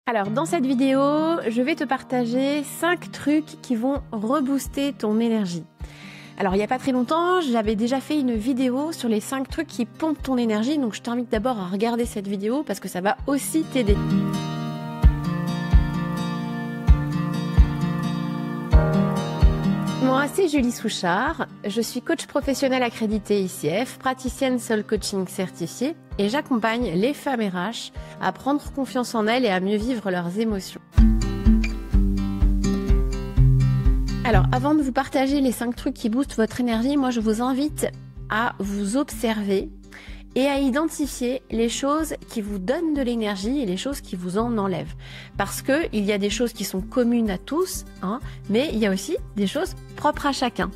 Alors dans cette vidéo, je vais te partager 5 trucs qui vont rebooster ton énergie. Alors il n'y a pas très longtemps, j'avais déjà fait une vidéo sur les 5 trucs qui pompent ton énergie, donc je t'invite d'abord à regarder cette vidéo parce que ça va aussi t'aider. Moi, c'est Julie Souchard, je suis coach professionnel accrédité ICF, praticienne Soul Coaching certifiée et j'accompagne les femmes RH à prendre confiance en elles et à mieux vivre leurs émotions. Alors, avant de vous partager les 5 trucs qui boostent votre énergie, moi je vous invite à vous observer et à identifier les choses qui vous donnent de l'énergie et les choses qui vous en enlèvent. Parce que il y a des choses qui sont communes à tous, mais il y a aussi des choses propres à chacun.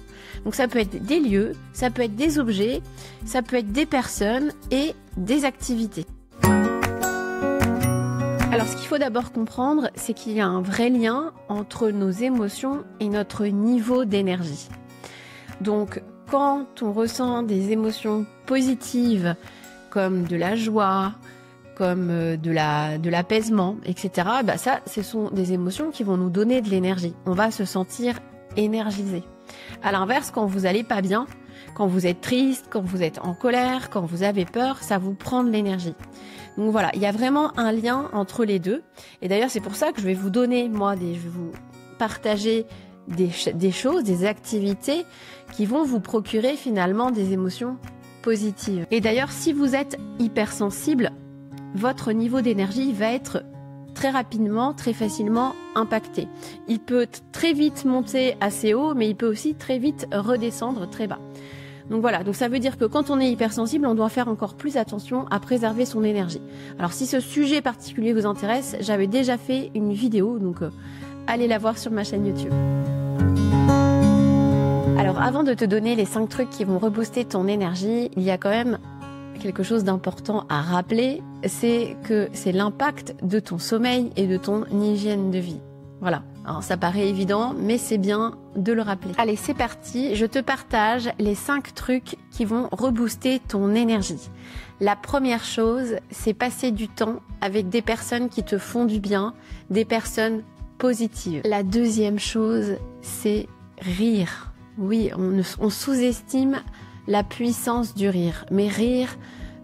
Donc ça peut être des lieux, ça peut être des objets, ça peut être des personnes et des activités. Alors ce qu'il faut d'abord comprendre, c'est qu'il y a un vrai lien entre nos émotions et notre niveau d'énergie. Donc quand on ressent des émotions positives comme de la joie, comme de l'apaisement, etc., ça, ce sont des émotions qui vont nous donner de l'énergie. On va se sentir énergisé. À l'inverse, quand vous allez pas bien, quand vous êtes triste, quand vous êtes en colère, quand vous avez peur, ça vous prend de l'énergie. Donc voilà, il y a vraiment un lien entre les deux. Et d'ailleurs, c'est pour ça que je vais vous donner, je vais vous partager des choses, des activités qui vont vous procurer finalement des émotions positives. Et d'ailleurs, si vous êtes hypersensible, votre niveau d'énergie va être très rapidement, très facilement impacté. Il peut très vite monter assez haut, mais il peut aussi très vite redescendre très bas. Donc voilà, donc ça veut dire que quand on est hypersensible, on doit faire encore plus attention à préserver son énergie. Alors si ce sujet particulier vous intéresse, j'avais déjà fait une vidéo, donc allez la voir sur ma chaîne YouTube. Alors avant de te donner les 5 trucs qui vont rebooster ton énergie, il y a quand même quelque chose d'important à rappeler, c'est que c'est l'impact de ton sommeil et de ton hygiène de vie. Voilà, alors ça paraît évident, mais c'est bien de le rappeler. Allez, c'est parti, je te partage les 5 trucs qui vont rebooster ton énergie. La première chose, c'est passer du temps avec des personnes qui te font du bien, des personnes positives. La deuxième chose, c'est rire. Oui, on sous-estime la puissance du rire, mais rire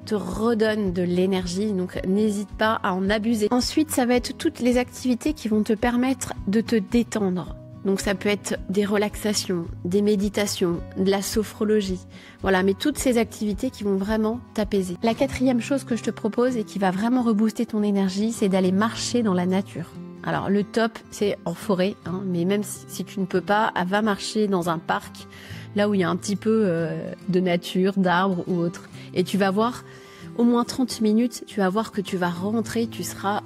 te redonne de l'énergie, donc n'hésite pas à en abuser. Ensuite, ça va être toutes les activités qui vont te permettre de te détendre. Donc ça peut être des relaxations, des méditations, de la sophrologie. Voilà, mais toutes ces activités qui vont vraiment t'apaiser. La quatrième chose que je te propose et qui va vraiment rebooster ton énergie, c'est d'aller marcher dans la nature. Alors le top, c'est en forêt, mais même si tu ne peux pas, va marcher dans un parc, là où il y a un petit peu de nature, d'arbres ou autre. Et tu vas voir, au moins 30 minutes, tu vas voir que tu vas rentrer, tu seras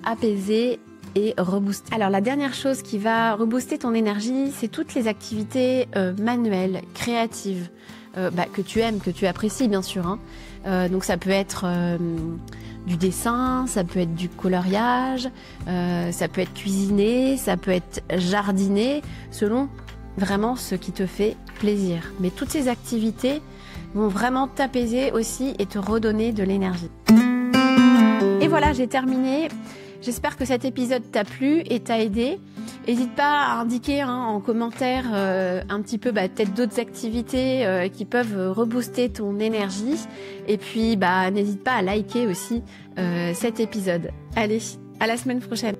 apaisé et reboosté. Alors la dernière chose qui va rebooster ton énergie, c'est toutes les activités manuelles, créatives, que tu aimes, que tu apprécies bien sûr. Donc ça peut être du dessin, ça peut être du coloriage, ça peut être cuisiner, ça peut être jardiner, selon vraiment ce qui te fait plaisir. Mais toutes ces activités vont vraiment t'apaiser aussi et te redonner de l'énergie. Et voilà, j'ai terminé. J'espère que cet épisode t'a plu et t'a aidé. N'hésite pas à indiquer en commentaire un petit peu peut-être d'autres activités qui peuvent rebooster ton énergie. Et puis n'hésite pas à liker aussi cet épisode. Allez, à la semaine prochaine.